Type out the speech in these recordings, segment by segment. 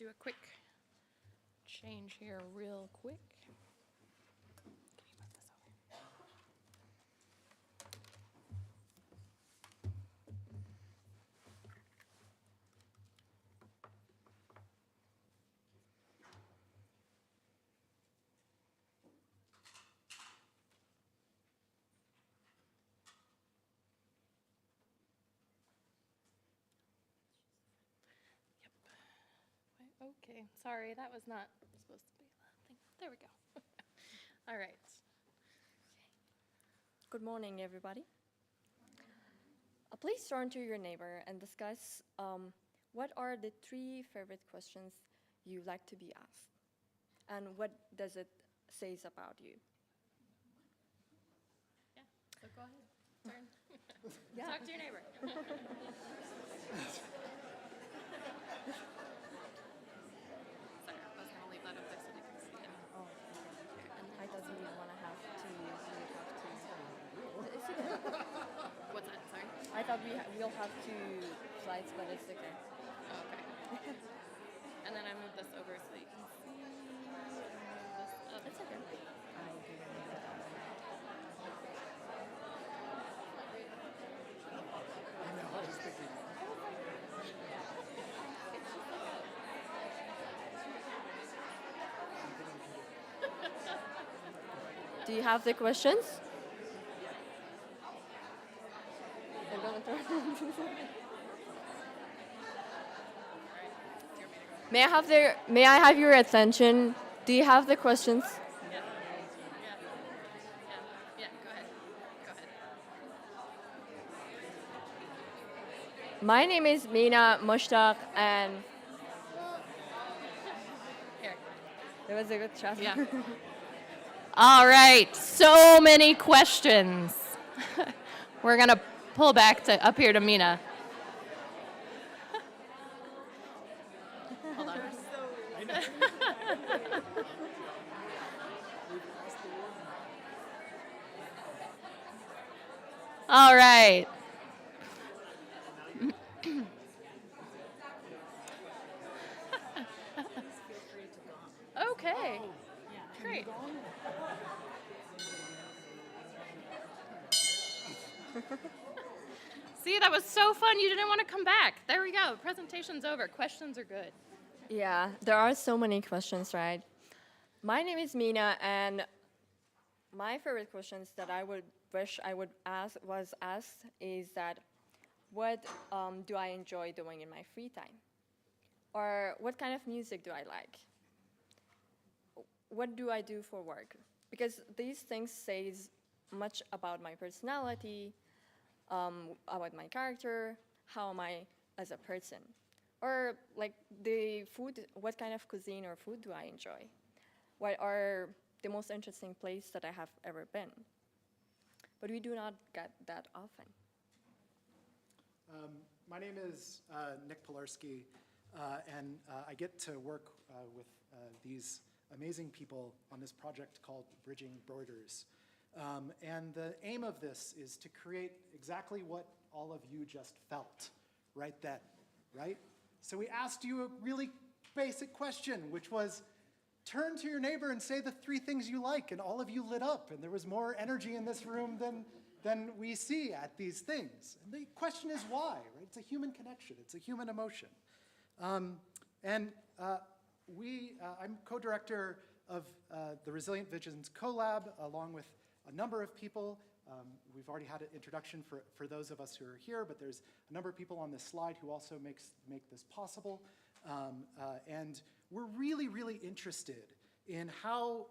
do a quick change here real quick. Can you move this over? Okay, sorry, that was not supposed to be a loud thing. There we go. All right. Good morning, everybody. Please turn to your neighbor and discuss what are the 3 favorite questions you like to be asked, and what does it say about you? Yeah, so go ahead. Turn. Yeah. Talk to your neighbor. Sorry, I was going to leave that up there so they can see it. Oh, I thought you would want to have to. It's okay. What's that? Sorry? I thought we'll have 2 slides, but it's okay. Oh, okay. And then I move this over so you can see. Move this up. It's okay. I know, I was thinking. Do you have the questions? I'm gonna turn. May I have your attention? Do you have the questions? Yeah. Go ahead. Go ahead. My name is Mina Mushtaq, and Here. it was a good chat. Yeah. All right, so many questions. We're going to pull back to up here to Mina. Hold on. All right. Okay. Great. See, that was so fun. You didn't want to come back. There we go. Presentation's over. Questions are good. Yeah, there are so many questions, right? My name is Mina, and my favorite questions that I would wish I would ask was asked is that, what do I enjoy doing in my free time? Or what kind of music do I like? What do I do for work? Because these things say much about my personality, about my character, how am I as a person. Or like the food, what kind of cuisine or food do I enjoy? What are the most interesting place that I have ever been? But we do not get that often. My name is Nick Pilarski, and I get to work with these amazing people on this project called Bridging Borders. And the aim of this is to create exactly what all of you just felt right then, right? So we asked you a really basic question, which was, turn to your neighbor and say the 3 things you like, and all of you lit up, and there was more energy in this room than we see at these things. And the question is why, right? It's a human connection. It's a human emotion. I'm co-director of the Resilient Visions CoLab, along with a number of people. We've already had an introduction for those of us who are here, but there's a number of people on this slide who also make this possible. And we're really, really interested in how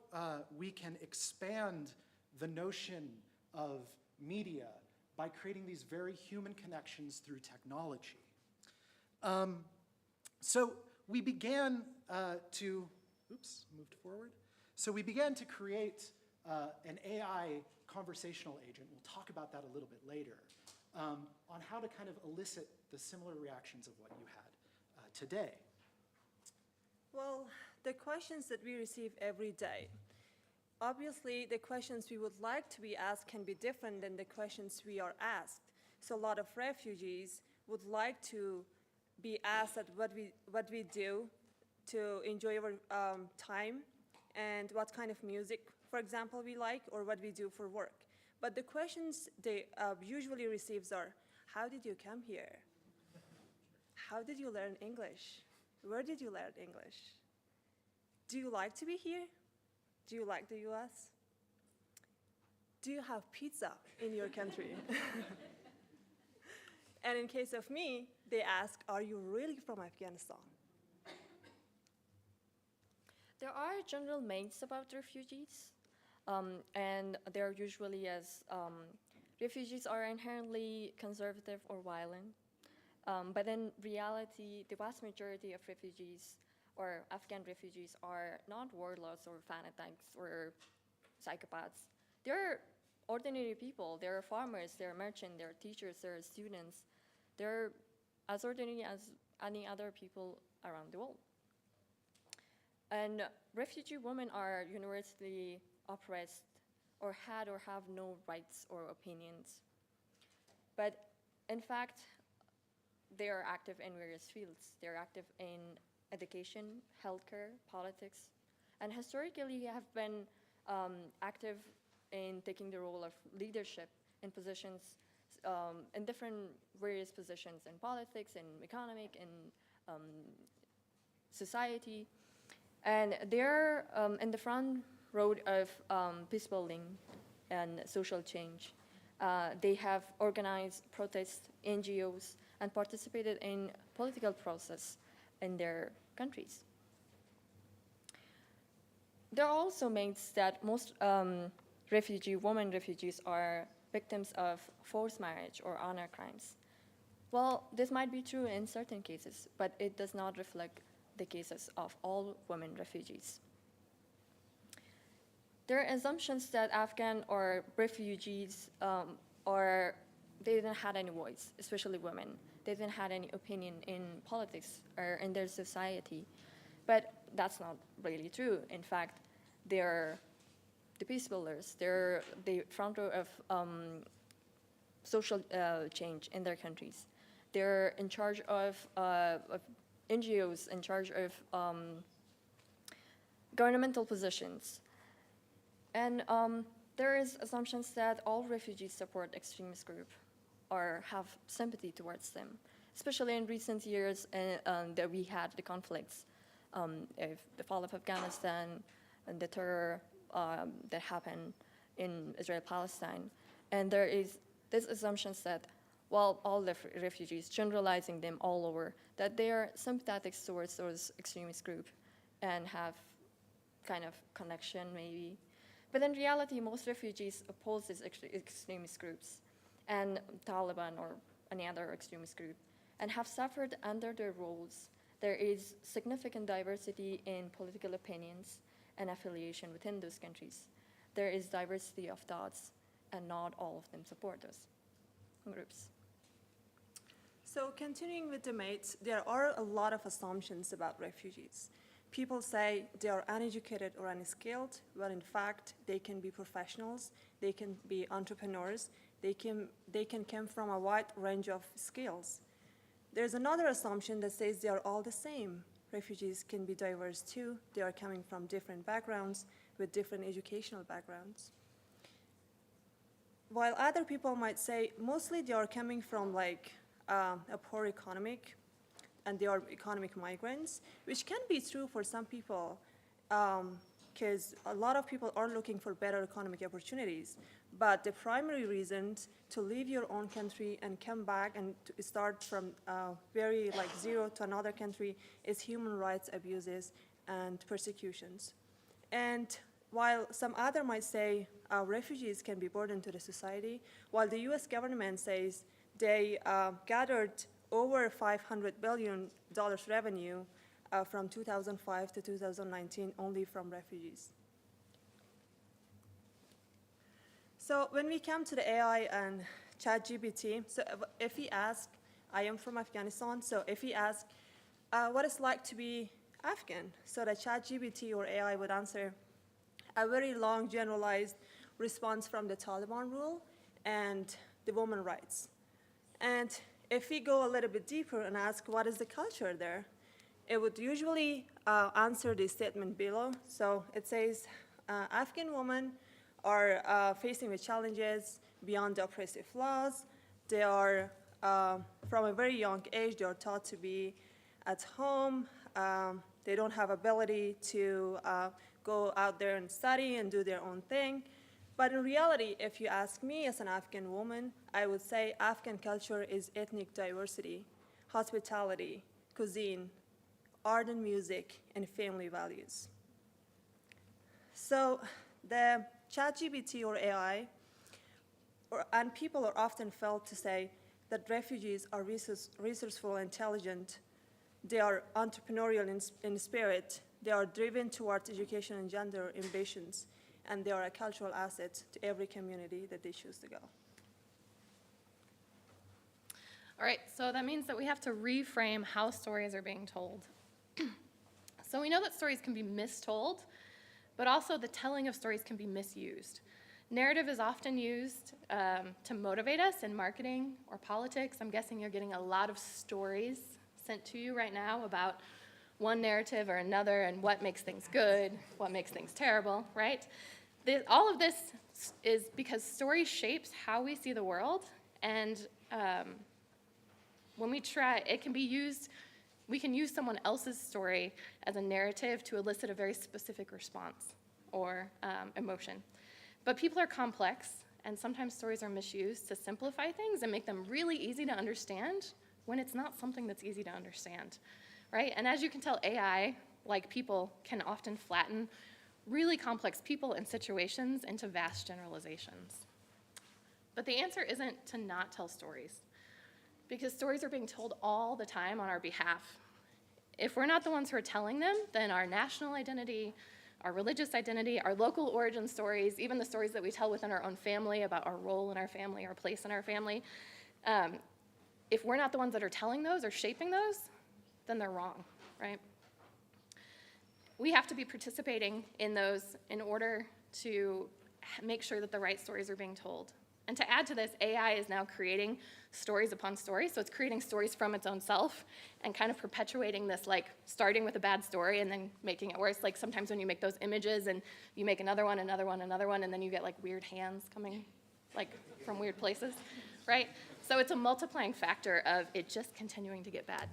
we can expand the notion of media by creating these very human connections through technology. So we began So we began to create an AI conversational agent, we'll talk about that a little bit later, on how to kind of elicit the similar reactions of what you had today. Well, the questions that we receive every day. Obviously, the questions we would like to be asked can be different than the questions we are asked. So a lot of refugees would like to be asked at what we do to enjoy our time and what kind of music, for example, we like or what we do for work. But the questions they usually receive are, how did you come here? How did you learn English? Where did you learn English? Do you like to be here? Do you like the US? Do you have pizza in your country? And in case of me, they ask, are you really from Afghanistan? There are general myths about refugees, and they're usually as refugees are inherently conservative or violent. But in reality, the vast majority of refugees or Afghan refugees are not warlords or fanatics or psychopaths. They're ordinary people. They're farmers, they're merchants, they're teachers, they're students. They're as ordinary as any other people around the world. And refugee women are universally oppressed or had or have no rights or opinions. But in fact, they are active in various fields. They're active in education, healthcare, politics, and historically have been active in taking the role of leadership in positions, in different various positions in politics, in economic, in society. And they're in the front row of peace building and social change. They have organized protests, NGOs, and participated in political process in their countries. There are also myths that most women refugees are victims of forced marriage or honor crimes. Well, this might be true in certain cases, but it does not reflect the cases of all women refugees. There are assumptions that Afghan or refugees they didn't have any voice, especially women. They didn't have any opinion in politics or in their society. But that's not really true. In fact, they're the peace builders. They're the front row of social change in their countries. They're in charge of NGOs, in charge of governmental positions. And there is assumptions that all refugees support extremist group or have sympathy towards them, especially in recent years that we had the conflicts, the fall of Afghanistan and the terror that happened in Israel-Palestine. And there is this assumptions that, well, all the refugees, generalizing them all over, that they are sympathetic towards those extremist groups and have kind of connection maybe. But in reality, most refugees oppose these extremist groups and Taliban or any other extremist group and have suffered under their roles. There is significant diversity in political opinions and affiliation within those countries. There is diversity of thoughts, and not all of them support those groups. So continuing with the myths, there are a lot of assumptions about refugees. People say they are uneducated or unskilled, when in fact they can be professionals, they can be entrepreneurs, they can come from a wide range of skills. There's another assumption that says they are all the same. Refugees can be diverse too. They are coming from different backgrounds with different educational backgrounds. While other people might say mostly they are coming from like a poor economic and they are economic migrants, which can be true for some people because a lot of people are looking for better economic opportunities. But the primary reason to leave your own country and come back and to start from very like zero to another country is human rights abuses and persecutions. And while some other might say refugees can be burden to the society, while the US government says they gathered over $500 billion revenue from 2005 to 2019 only from refugees. So when we come to the AI and ChatGPT, so if we ask, I am from Afghanistan, so if we ask what it's like to be Afghan, so the ChatGPT or AI would answer a very long generalized response from the Taliban rule and the women's rights. And if we go a little bit deeper and ask what is the culture there, it would usually answer the statement below. So it says, Afghan women are facing with challenges beyond the oppressive laws. They are, from a very young age, they are taught to be at home. They don't have ability to go out there and study and do their own thing. But in reality, if you ask me as an Afghan woman, I would say Afghan culture is ethnic diversity, hospitality, cuisine, art and music, and family values. So the ChatGPT or AI, and people are often felt to say that refugees are resourceful, intelligent, they are entrepreneurial in spirit, they are driven towards education and gender ambitions, and they are a cultural asset to every community that they choose to go. All right, so that means that we have to reframe how stories are being told. So we know that stories can be mistold, but also the telling of stories can be misused. Narrative is often used to motivate us in marketing or politics. I'm guessing you're getting a lot of stories sent to you right now about one narrative or another and what makes things good, what makes things terrible, right? All of this is because story shapes how we see the world, and when we try, it can be used, we can use someone else's story as a narrative to elicit a very specific response or emotion. But people are complex, and sometimes stories are misused to simplify things and make them really easy to understand when it's not something that's easy to understand, right? And as you can tell, AI, like people, can often flatten really complex people and situations into vast generalizations. But the answer isn't to not tell stories, because stories are being told all the time on our behalf. If we're not the ones who are telling them, then our national identity, our religious identity, our local origin stories, even the stories that we tell within our own family about our role in our family, our place in our family, if we're not the ones that are telling those or shaping those, then they're wrong, right? We have to be participating in those in order to make sure that the right stories are being told. And to add to this, AI is now creating stories upon stories, so it's creating stories from its own self and kind of perpetuating this, like starting with a bad story and then making it worse. Like sometimes when you make those images and you make another one, and then you get like weird hands coming like from weird places, right? So it's a multiplying factor of it just continuing to get bad.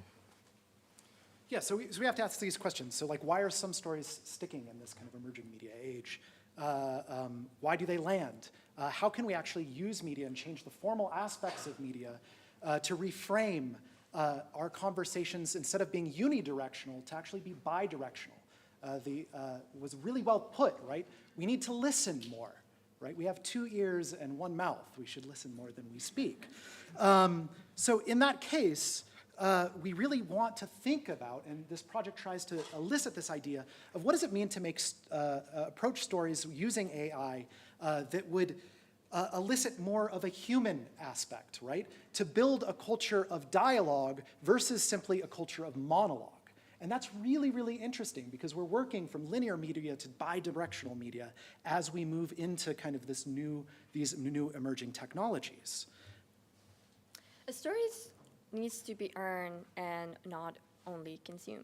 Yeah, so we have to ask these questions. So like, why are some stories sticking in this kind of emerging media age? Why do they land? How can we actually use media and change the formal aspects of media to reframe our conversations instead of being unidirectional to actually be bidirectional? Was really well put, right? We need to listen more, right? We have 2 ears and 1 mouth. We should listen more than we speak. So in that case, we really want to think about, and this project tries to elicit this idea of what does it mean to make approach stories using AI that would elicit more of a human aspect, right? To build a culture of dialogue versus simply a culture of monologue. And that's really, really interesting because we're working from linear media to bidirectional media as we move into kind of these new emerging technologies. Stories needs to be earned and not only consumed.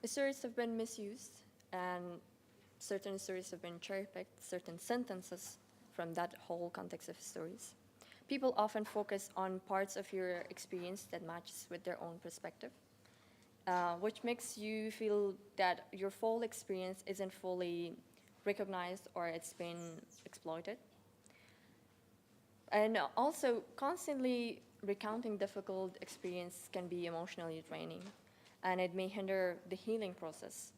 Stories have been misused, and certain stories have been cherry-picked, certain sentences from that whole context of stories. People often focus on parts of your experience that matches with their own perspective, which makes you feel that your full experience isn't fully recognized or it's been exploited. And also, constantly recounting difficult experience can be emotionally draining, and it may hinder the healing process.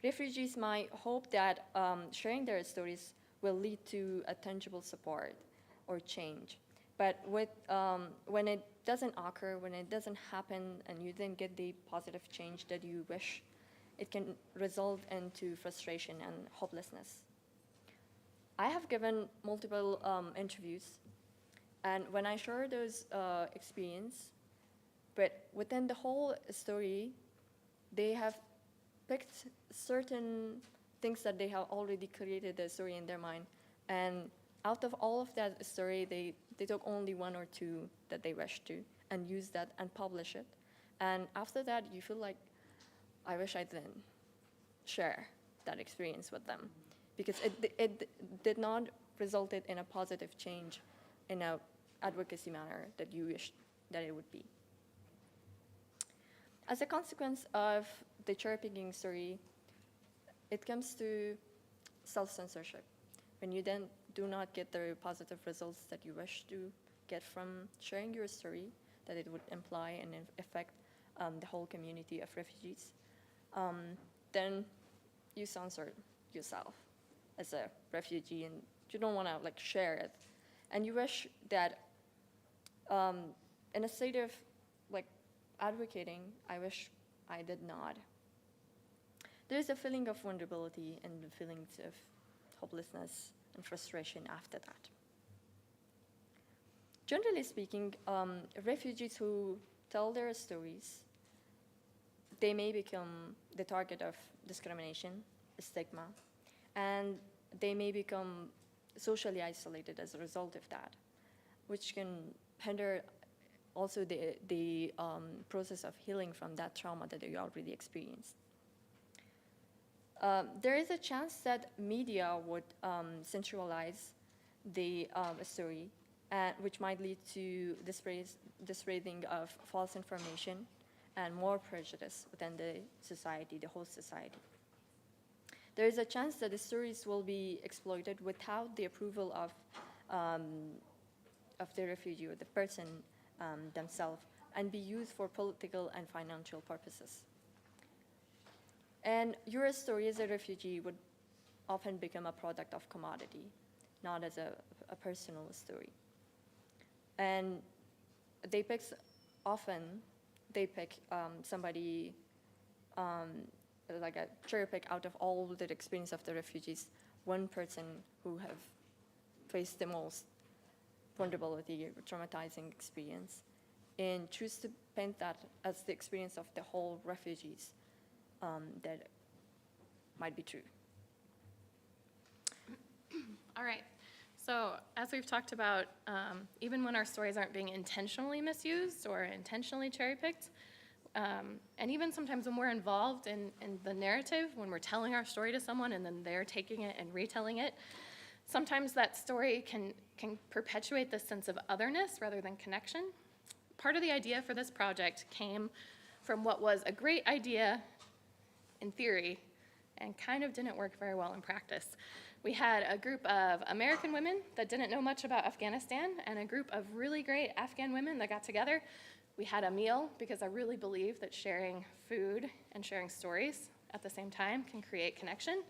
Refugees might hope that sharing their stories will lead to a tangible support or change. But when it doesn't occur, when it doesn't happen, and you didn't get the positive change that you wish, it can result into frustration and hopelessness. I have given multiple interviews, and when I share those experience, but within the whole story, they have picked certain things that they have already created the story in their mind, and out of all of that story, they took only 1 or 2 that they wished to and use that and publish it. And after that, you feel like, I wish I didn't share that experience with them, because it did not result in a positive change in a advocacy manner that you wish that it would be. As a consequence of the cherry-picking story, it comes to self-censorship. When you then do not get the positive results that you wish to get from sharing your story, that it would imply and affect the whole community of refugees, then you censor yourself as a refugee, and you don't want to like share it. And you wish that in a state of like advocating, I wish I did not. There's a feeling of vulnerability and feelings of hopelessness and frustration after that. Generally speaking, refugees who tell their stories, they may become the target of discrimination, stigma, and they may become socially isolated as a result of that, which can hinder also the process of healing from that trauma that they already experienced. There is a chance that media would centralize the story, which might lead to spreading of false information and more prejudice within the society, the host society. There is a chance that the stories will be exploited without the approval of the refugee or the person themselves, and be used for political and financial purposes. And your story as a refugee would often become a product of commodity, not as a personal story. And they pick somebody, like a cherry pick out of all the experience of the refugees, one person who have faced the most vulnerability, traumatizing experience, and choose to paint that as the experience of the whole refugees that might be true. All right. So as we've talked about, even when our stories aren't being intentionally misused or intentionally cherry-picked, and even sometimes when we're involved in the narrative, when we're telling our story to someone and then they're taking it and retelling it, sometimes that story can perpetuate this sense of otherness rather than connection. Part of the idea for this project came from what was a great idea in theory and kind of didn't work very well in practice. We had a group of American women that didn't know much about Afghanistan and a group of really great Afghan women that got together. We had a meal because I really believe that sharing food and sharing stories at the same time can create connection.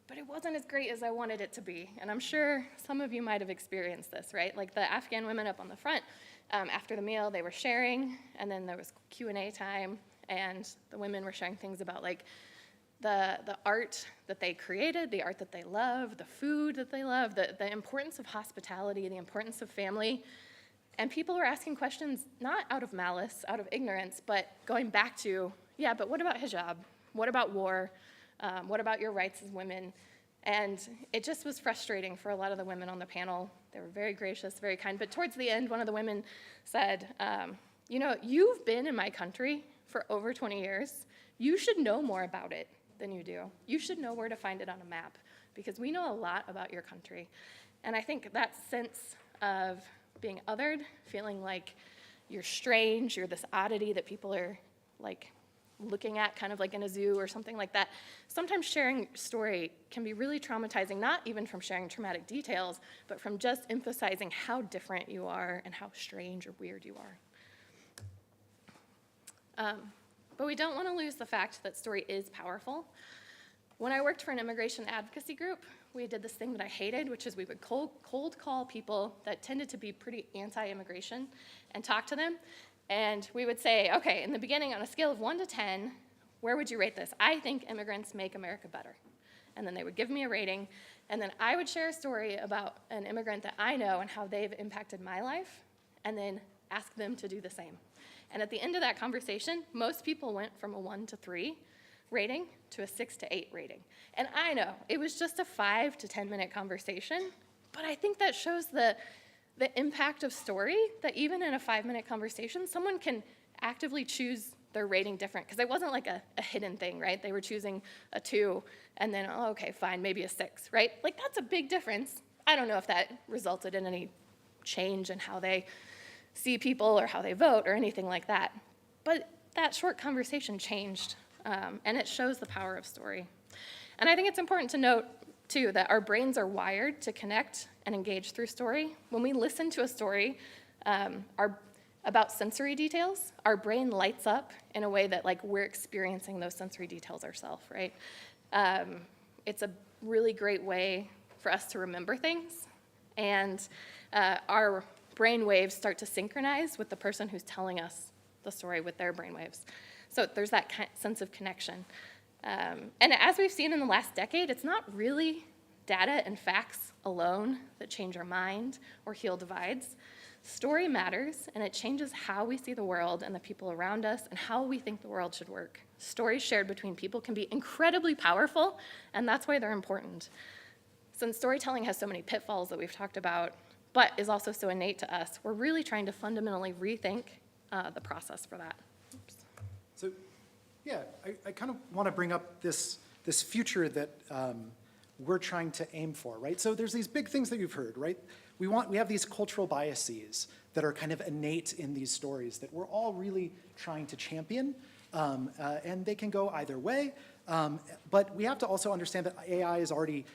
But it wasn't as great as I wanted it to be. And I'm sure some of you might have experienced this, right? Like the Afghan women up on the front, after the meal, they were sharing, and then there was Q&A time, and the women were sharing things about like the art that they created, the art that they love, the food that they love, the importance of hospitality, the importance of family. And people were asking questions not out of malice, out of ignorance, but going back to, yeah, but what about hijab? What about war? What about your rights as women? And it just was frustrating for a lot of the women on the panel. They were very gracious, very kind. But towards the end, one of the women said, you know, you've been in my country for over 20 years. You should know more about it than you do. You should know where to find it on a map, because we know a lot about your country. And I think that sense of being othered, feeling like you're strange, you're this oddity that people are like looking at kind of like in a zoo or something like that. Sometimes sharing story can be really traumatizing, not even from sharing traumatic details, but from just emphasizing how different you are and how strange or weird you are. But we don't want to lose the fact that story is powerful. When I worked for an immigration advocacy group, we did this thing that I hated, which is we would cold call people that tended to be pretty anti-immigration and talk to them. And we would say, okay, in the beginning, on a scale of 1 to 10, where would you rate this? I think immigrants make America better. And then they would give me a rating, and then I would share a story about an immigrant that I know and how they've impacted my life, and then ask them to do the same. And at the end of that conversation, most people went from a 1 to 3 rating to a 6 to 8 rating. And I know, it was just a 5 to 10 minute conversation, but I think that shows the impact of story, that even in a 5-minute conversation, someone can actively choose their rating different, because it wasn't like a hidden thing, right? They were choosing a 2, and then, oh, okay, fine, maybe a 6, right? Like, that's a big difference. I don't know if that resulted in any change in how they see people or how they vote or anything like that. But that short conversation changed, and it shows the power of story. And I think it's important to note, too, that our brains are wired to connect and engage through story. When we listen to a story about sensory details, our brain lights up in a way that, like, we're experiencing those sensory details ourselves, right? It's a really great way for us to remember things, and our brain waves start to synchronize with the person who's telling us the story with their brain waves. So there's that sense of connection. And as we've seen in the last decade, it's not really data and facts alone that change our mind or heal divides. Story matters, and it changes how we see the world and the people around us and how we think the world should work. Stories shared between people can be incredibly powerful, and that's why they're important. Since storytelling has so many pitfalls that we've talked about, but is also so innate to us, we're really trying to fundamentally rethink the process for that. Oops. So, yeah, I kind of want to bring up this future that we're trying to aim for, right? So there's these big things that you've heard, right? We have these cultural biases that are kind of innate in these stories that we're all really trying to champion, and they can go either way. But we have to also understand that AI is already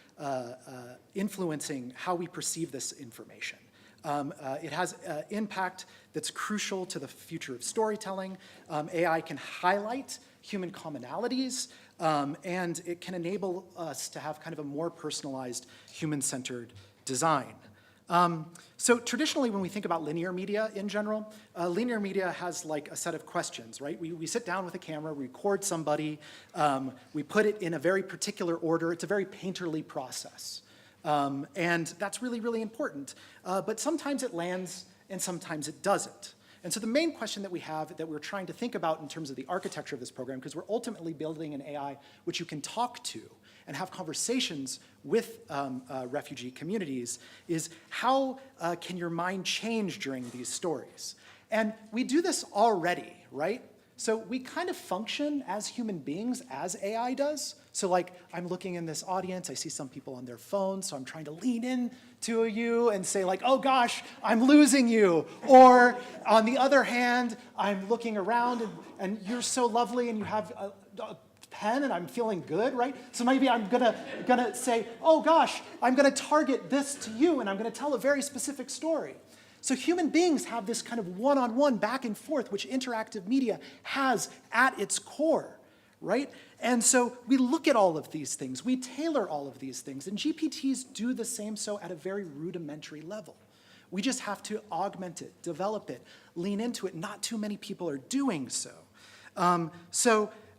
influencing how we perceive this information. It has impact that's crucial to the future of storytelling. AI can highlight human commonalities, and it can enable us to have kind of a more personalized, human-centered design. So traditionally, when we think about linear media in general, linear media has like a set of questions, right? We sit down with a camera, we record somebody, we put it in a very particular order. It's a very painterly process. And that's really, really important. But sometimes it lands and sometimes it doesn't. And so the main question that we have that we're trying to think about in terms of the architecture of this program, because we're ultimately building an AI which you can talk to and have conversations with refugee communities, is how can your mind change during these stories? And we do this already, right? So we kind of function as human beings as AI does. So like, I'm looking in this audience, I see some people on their phones, so I'm trying to lean in to you and say like, oh gosh, I'm losing you. Or on the other hand, I'm looking around and you're so lovely and you have a pen and I'm feeling good, right? So maybe I'm gonna say, oh gosh, I'm gonna target this to you and I'm gonna tell a very specific story. So human beings have this kind of one-on-one back and forth, which interactive media has at its core, right? And so we look at all of these things, we tailor all of these things, and GPTs do the same so at a very rudimentary level. We just have to augment it, develop it, lean into it. Not too many people are doing so.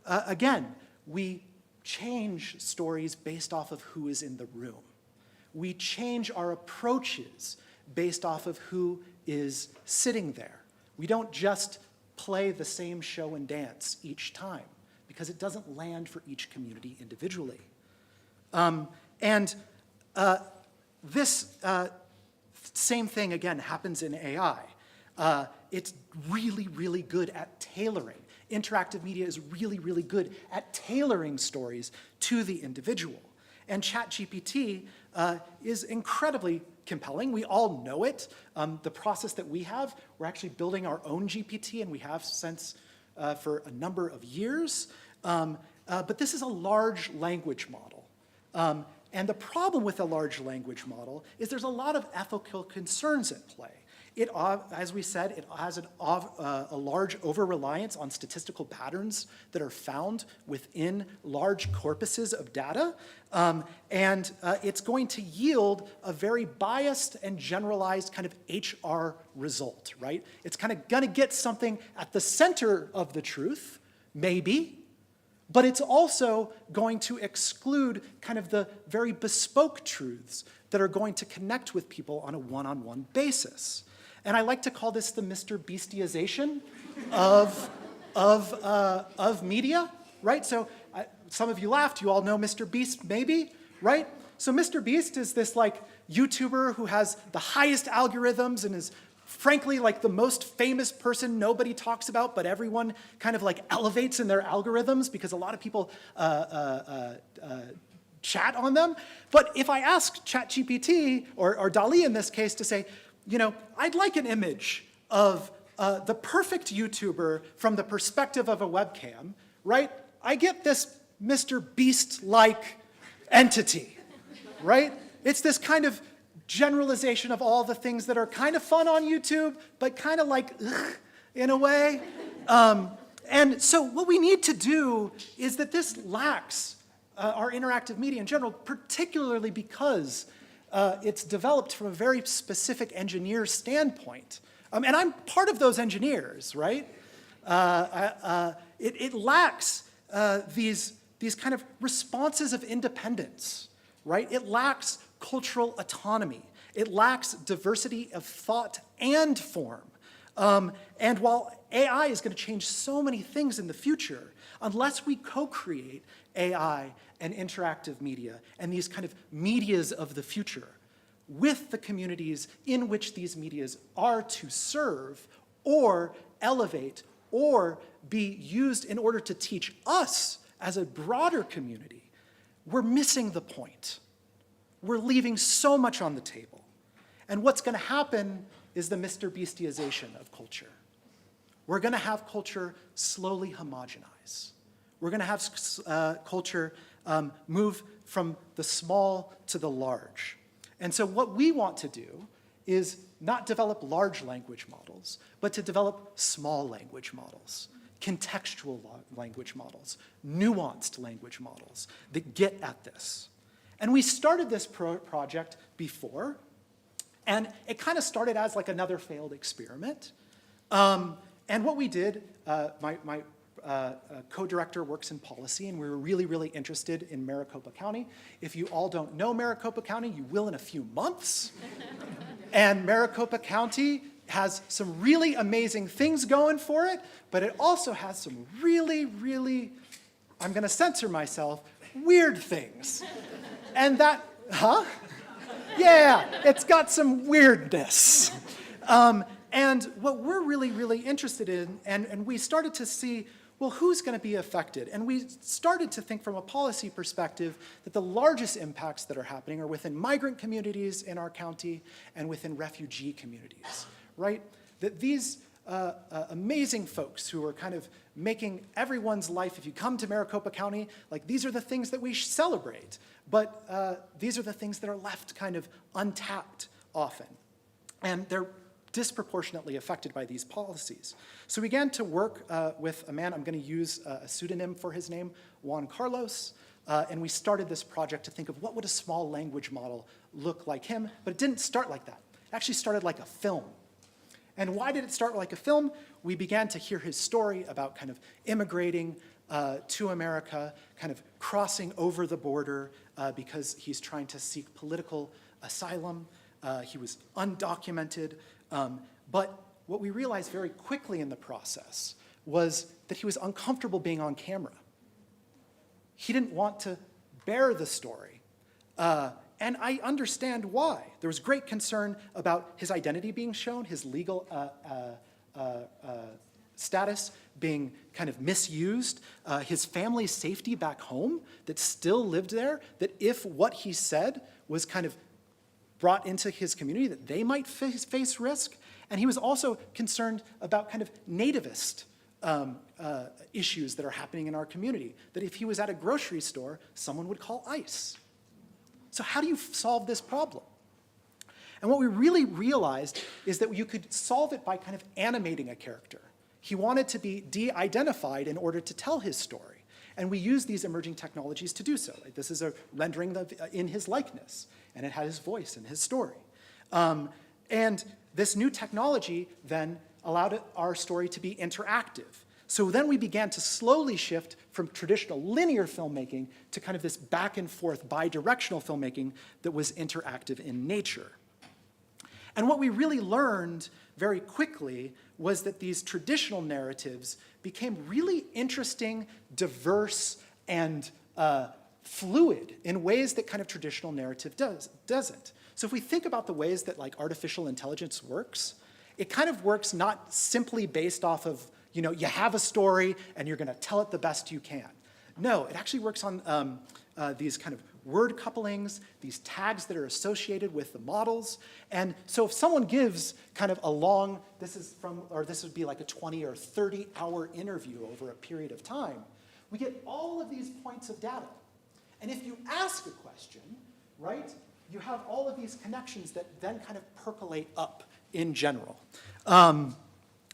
Again, we change stories based off of who is in the room. We change our approaches based off of who is sitting there. We don't just play the same show and dance each time, because it doesn't land for each community individually. This same thing, again, happens in AI. It's really, really good at tailoring. Interactive media is really, really good at tailoring stories to the individual. And ChatGPT is incredibly compelling. We all know it. The process that we have, we're actually building our own GPT, and we have since for a number of years. But this is a large language model. And the problem with a large language model is there's a lot of ethical concerns at play. It, as we said, it has a large over-reliance on statistical patterns that are found within large corpuses of data, and it's going to yield a very biased and generalized kind of HR result, right? It's kind of gonna get something at the center of the truth, maybe, but it's also going to exclude kind of the very bespoke truths that are going to connect with people on a one-on-one basis. And I like to call this the Mr. Beastiization of media, right? So some of you laughed, you all know Mr. Beast maybe, right? So Mr. Beast is this like YouTuber who has the highest algorithms and is frankly, like the most famous person nobody talks about, but everyone kind of like elevates in their algorithms because a lot of people chat on them. But if I ask ChatGPT, or DALL-E in this case, to say, you know, I'd like an image of the perfect YouTuber from the perspective of a webcam, right? I get this Mr. Beast-like entity, right? It's this kind of generalization of all the things that are kind of fun on YouTube, but kind of like, ugh, in a way. And so what we need to do is that this lacks our interactive media in general, particularly because it's developed from a very specific engineer standpoint. And I'm part of those engineers, right? It lacks these kind of responses of independence, right? It lacks cultural autonomy. It lacks diversity of thought and form. And while AI is going to change so many things in the future, unless we co-create AI and interactive media and these kind of medias of the future with the communities in which these medias are to serve or elevate or be used in order to teach us as a broader community, we're missing the point. We're leaving so much on the table. And what's going to happen is the Mr. Beastiization of culture. We're going to have culture slowly homogenize. We're going to have culture move from the small to the large. And so what we want to do is not develop large language models, but to develop small language models, contextual language models, nuanced language models that get at this. And we started this project before, and it kind of started as like another failed experiment. And what we did, my co-director works in policy, and we were really, really interested in Maricopa County. If you all don't know Maricopa County, you will in a few months. And Maricopa County has some really amazing things going for it, but it also has some really, really, I'm going to censor myself, weird things. And that, yeah, it's got some weirdness. And what we're really, really interested in, and we started to see, well, who's going to be affected? And we started to think from a policy perspective that the largest impacts that are happening are within migrant communities in our county and within refugee communities, right? That these amazing folks who are kind of making everyone's life, if you come to Maricopa County, like these are the things that we celebrate, but these are the things that are left kind of untapped often. And they're disproportionately affected by these policies. So we began to work with a man, I'm going to use a pseudonym for his name, Juan Carlos, and we started this project to think of what would a small language model look like him, but it didn't start like that. It actually started like a film. And why did it start like a film? We began to hear his story about kind of immigrating to America, kind of crossing over the border because he's trying to seek political asylum. He was undocumented. But what we realized very quickly in the process was that he was uncomfortable being on camera. He didn't want to bear the story. And I understand why. There was great concern about his identity being shown, his legal status being kind of misused, his family's safety back home that still lived there, that if what he said was kind of brought into his community, that they might face risk. And he was also concerned about kind of nativist issues that are happening in our community, that if he was at a grocery store, someone would call ICE. So how do you solve this problem? And what we really realized is that you could solve it by kind of animating a character. He wanted to be de-identified in order to tell his story. And we use these emerging technologies to do so. This is a rendering in his likeness, and it had his voice and his story. And this new technology then allowed our story to be interactive. So then we began to slowly shift from traditional linear filmmaking to kind of this back and forth bi-directional filmmaking that was interactive in nature. And what we really learned very quickly was that these traditional narratives became really interesting, diverse, and fluid in ways that kind of traditional narrative doesn't. So if we think about the ways that like artificial intelligence works, it kind of works not simply based off of, you have a story and you're going to tell it the best you can. No, it actually works on these kind of word couplings, these tags that are associated with the models. And so if someone gives kind of a long, this would be like a 20 or 30 hour interview over a period of time, we get all of these points of data. And if you ask a question, right, you have all of these connections that then kind of percolate up in general.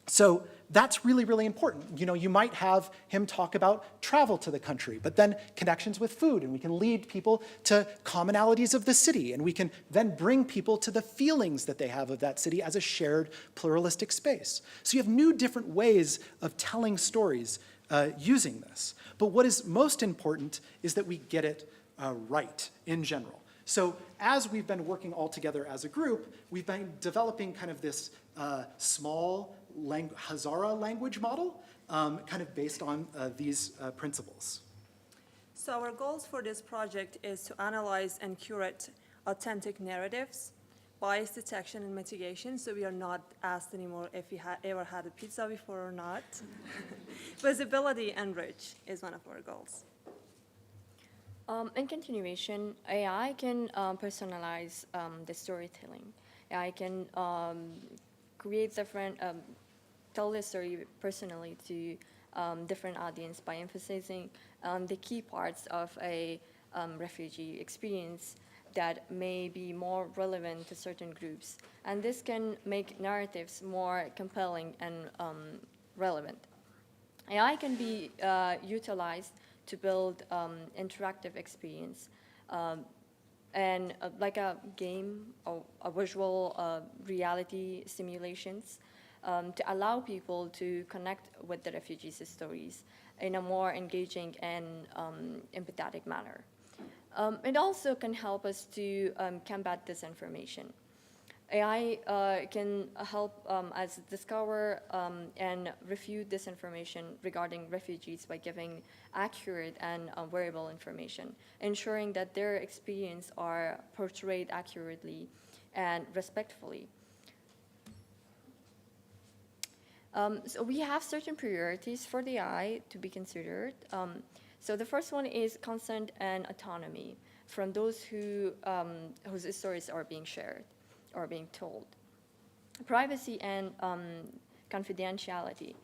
So that's really, really important. You might have him talk about travel to the country, but then connections with food, and we can lead people to commonalities of the city, and we can then bring people to the feelings that they have of that city as a shared pluralistic space. So you have new different ways of telling stories using this. But what is most important is that we get it right in general. So as we've been working all together as a group, we've been developing kind of this small Hazara language model, kind of based on these principles. So our goals for this project is to analyze and curate authentic narratives, bias detection and mitigation, so we are not asked anymore if we ever had a pizza before or not. Visibility and reach is one of our goals. In continuation, AI can personalize the storytelling. AI can create different, tell the story personally to different audience by emphasizing the key parts of a refugee experience that may be more relevant to certain groups. And this can make narratives more compelling and relevant. AI can be utilized to build interactive experience and like a game or a visual reality simulations to allow people to connect with the refugees' stories in a more engaging and empathetic manner. It also can help us to combat disinformation. AI can help us discover and refute disinformation regarding refugees by giving accurate and variable information, ensuring that their experience are portrayed accurately and respectfully. So we have certain priorities for the AI to be considered. So the first one is consent and autonomy from those whose stories are being shared or being told. Privacy and confidentiality.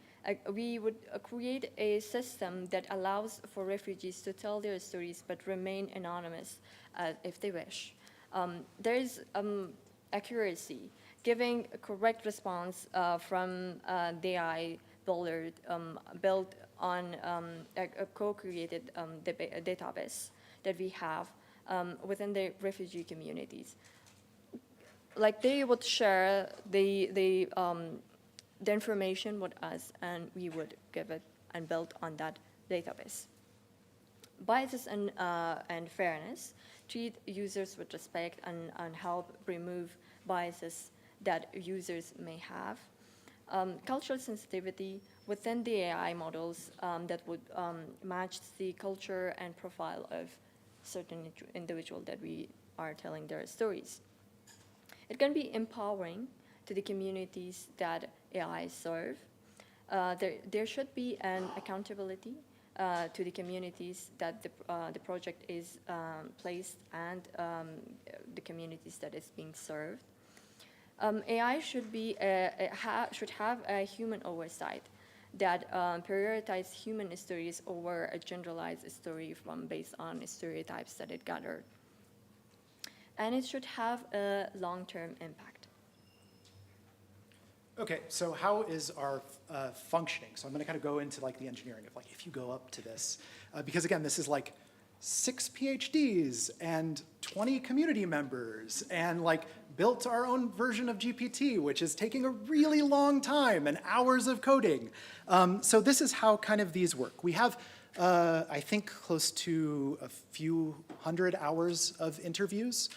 We would create a system that allows for refugees to tell their stories but remain anonymous if they wish. There is accuracy, giving a correct response from the AI builder built on a co-created database that we have within the refugee communities. Like they would share the information with us, and we would give it and build on that database. Biases and fairness. Treat users with respect and help remove biases that users may have. Cultural sensitivity within the AI models that would match the culture and profile of certain individual that we are telling their stories. It can be empowering to the communities that AI serve. There should be an accountability to the communities that the project is placed and the communities that is being served. AI should have a human oversight that prioritize human stories over a generalized story based on stereotypes that it gathered. And it should have a long-term impact. Okay, so how is our functioning? So I'm going to kind of go into like the engineering of like if you go up to this, because again, this is like 6 PhDs and 20 community members and like built our own version of GPT, which is taking a really long time and hours of coding. So this is how kind of these work. We have, I think, close to a few hundred hours of interviews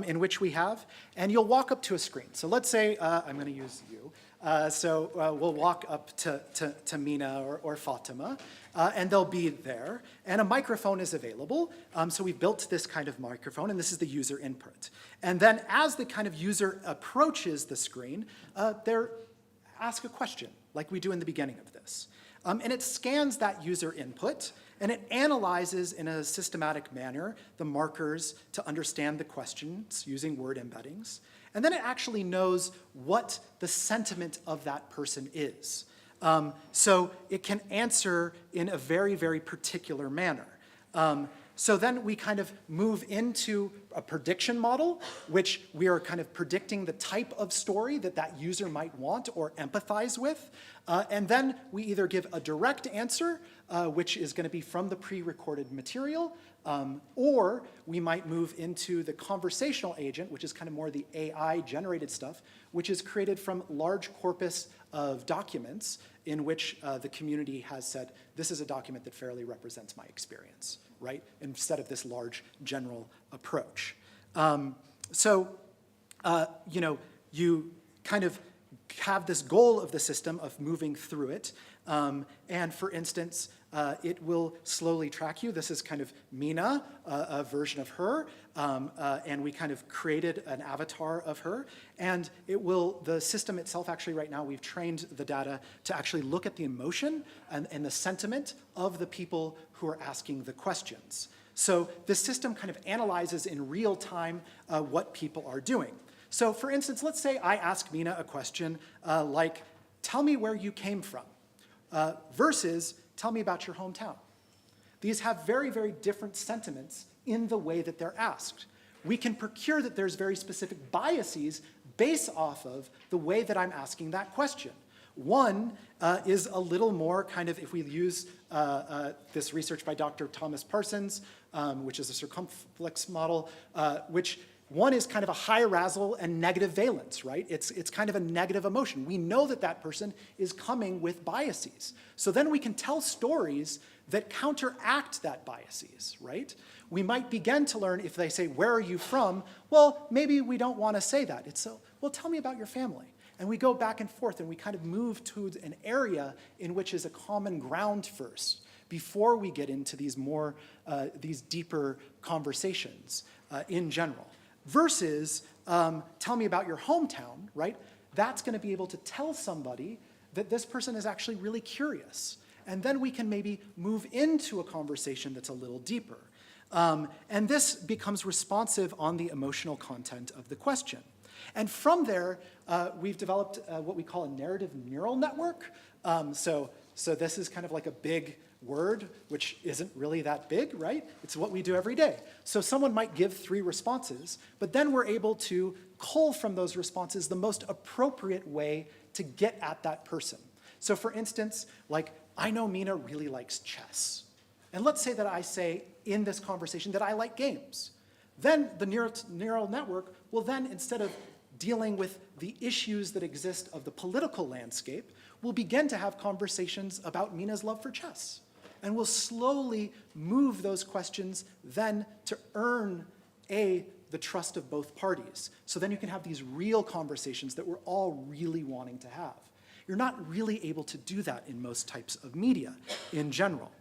in which we have, and you'll walk up to a screen. So let's say, I'm going to use you. We'll walk up to Mina or Fatima, and they'll be there, and a microphone is available. So we built this kind of microphone, and this is the user input. And then as the kind of user approaches the screen, they're ask a question, like we do in the beginning of this. And it scans that user input, and it analyzes in a systematic manner the markers to understand the questions using word embeddings. And then it actually knows what the sentiment of that person is. So it can answer in a very, very particular manner. So then we kind of move into a prediction model, which we are kind of predicting the type of story that that user might want or empathize with. And then we either give a direct answer, which is going to be from the pre-recorded material, or we might move into the conversational agent, which is kind of more the AI-generated stuff, which is created from large corpus of documents in which the community has said, this is a document that fairly represents my experience, right? Instead of this large general approach. You know, you kind of have this goal of the system of moving through it. And for instance, it will slowly track you. This is kind of Mina, a version of her. And we kind of created an avatar of her. And it will, the system itself, actually right now, we've trained the data to actually look at the emotion and the sentiment of the people who are asking the questions. So this system kind of analyzes in real time what people are doing. So for instance, let's say I ask Mina a question like, tell me where you came from, versus tell me about your hometown. These have very, very different sentiments in the way that they're asked. We can procure that there's very specific biases based off of the way that I'm asking that question. One is a little more kind of, if we use this research by Dr. Thomas Parsons, which is a circumflex model, which one is kind of a high arousal and negative valence, right? It's kind of a negative emotion. We know that that person is coming with biases. So then we can tell stories that counteract that biases, right? We might begin to learn if they say, where are you from? Well, maybe we don't want to say that. It's so, well, tell me about your family. And we go back and forth and we kind of move to an area in which is a common ground first before we get into these more, these deeper conversations in general. Versus, tell me about your hometown, right? That's going to be able to tell somebody that this person is actually really curious. And then we can maybe move into a conversation that's a little deeper. And this becomes responsive on the emotional content of the question. And from there, we've developed what we call a narrative neural network. So this is kind of like a big word, which isn't really that big, right? It's what we do every day. So someone might give 3 responses, but then we're able to cull from those responses the most appropriate way to get at that person. So for instance, like, I know Mina really likes chess. And let's say that I say in this conversation that I like games. Then the neural network will then, instead of dealing with the issues that exist of the political landscape, will begin to have conversations about Mina's love for chess. And we'll slowly move those questions then to earn the trust of both parties. So then you can have these real conversations that we're all really wanting to have. You're not really able to do that in most types of media in general.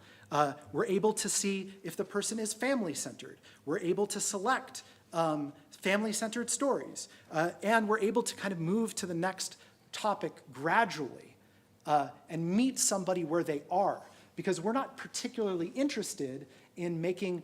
We're able to see if the person is family-centered. We're able to select family-centered stories. And we're able to kind of move to the next topic gradually and meet somebody where they are. Because we're not particularly interested in making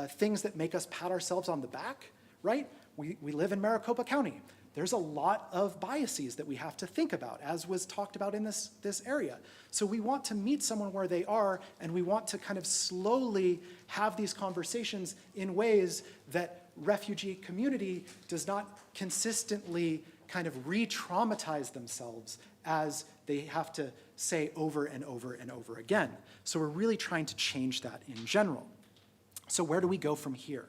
things that make us pat ourselves on the back, right? We live in Maricopa County. There's a lot of biases that we have to think about, as was talked about in this area. So we want to meet someone where they are, and we want to kind of slowly have these conversations in ways that refugee community does not consistently kind of re-traumatize themselves as they have to say over and over and over again. So we're really trying to change that in general. So where do we go from here?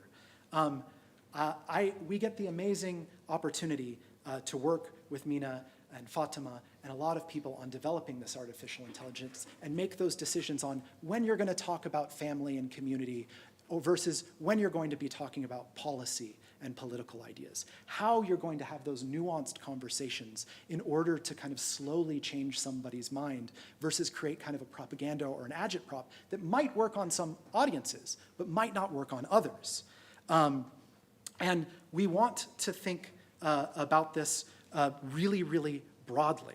We get the amazing opportunity to work with Mina and Fatima and a lot of people on developing this artificial intelligence and make those decisions on when you're going to talk about family and community versus when you're going to be talking about policy and political ideas. How you're going to have those nuanced conversations in order to kind of slowly change somebody's mind versus create kind of a propaganda or an agitprop that might work on some audiences, but might not work on others. And we want to think about this really, really broadly.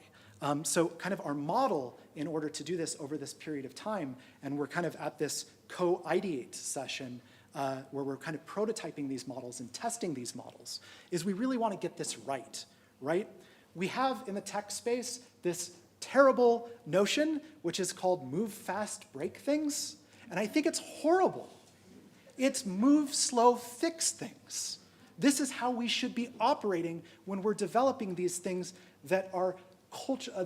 So kind of our model in order to do this over this period of time, and we're kind of at this co-ideate session where we're kind of prototyping these models and testing these models, is we really want to get this right? We have in the tech space this terrible notion, which is called move fast, break things, and I think it's horrible. It's move slow, fix things. This is how we should be operating when we're developing these things that are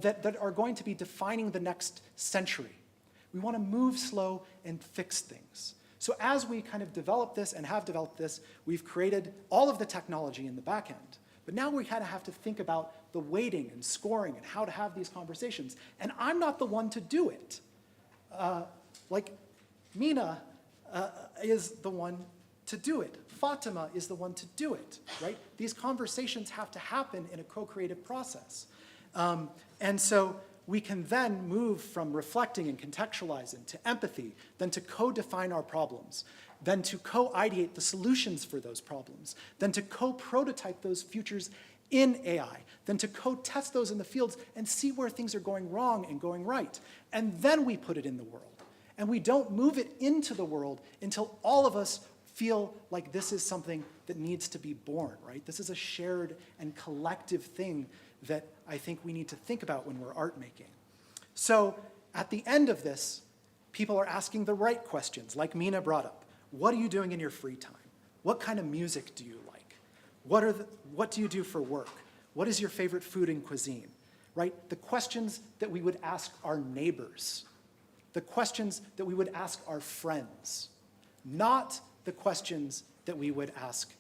that are going to be defining the next century. We want to move slow and fix things. So as we kind of develop this and have developed this, we've created all of the technology in the back end. But now we kind of have to think about the weighting and scoring and how to have these conversations. And I'm not the one to do it. Like Mina is the one to do it. Fatima is the one to do it, right? These conversations have to happen in a co-creative process. And so we can then move from reflecting and contextualizing to empathy, then to co-define our problems, then to co-ideate the solutions for those problems, then to co-prototype those futures in AI, then to co-test those in the fields and see where things are going wrong and going right. And then we put it in the world. And we don't move it into the world until all of us feel like this is something that needs to be born, right? This is a shared and collective thing that I think we need to think about when we're art making. So at the end of this, people are asking the right questions, like Mina brought up. What are you doing in your free time? What kind of music do you like? What do you do for work? What is your favorite food and cuisine, right? The questions that we would ask our neighbors, the questions that we would ask our friends, not the questions that we would ask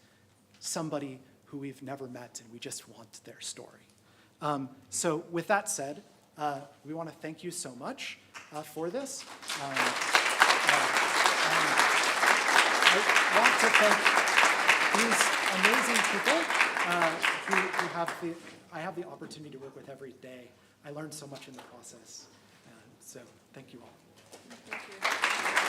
somebody who we've never met and we just want their story. So with that said, we want to thank you so much for this. I want to thank these amazing people who I have the opportunity to work with every day. I learned so much in the process. So thank you all. Thank you.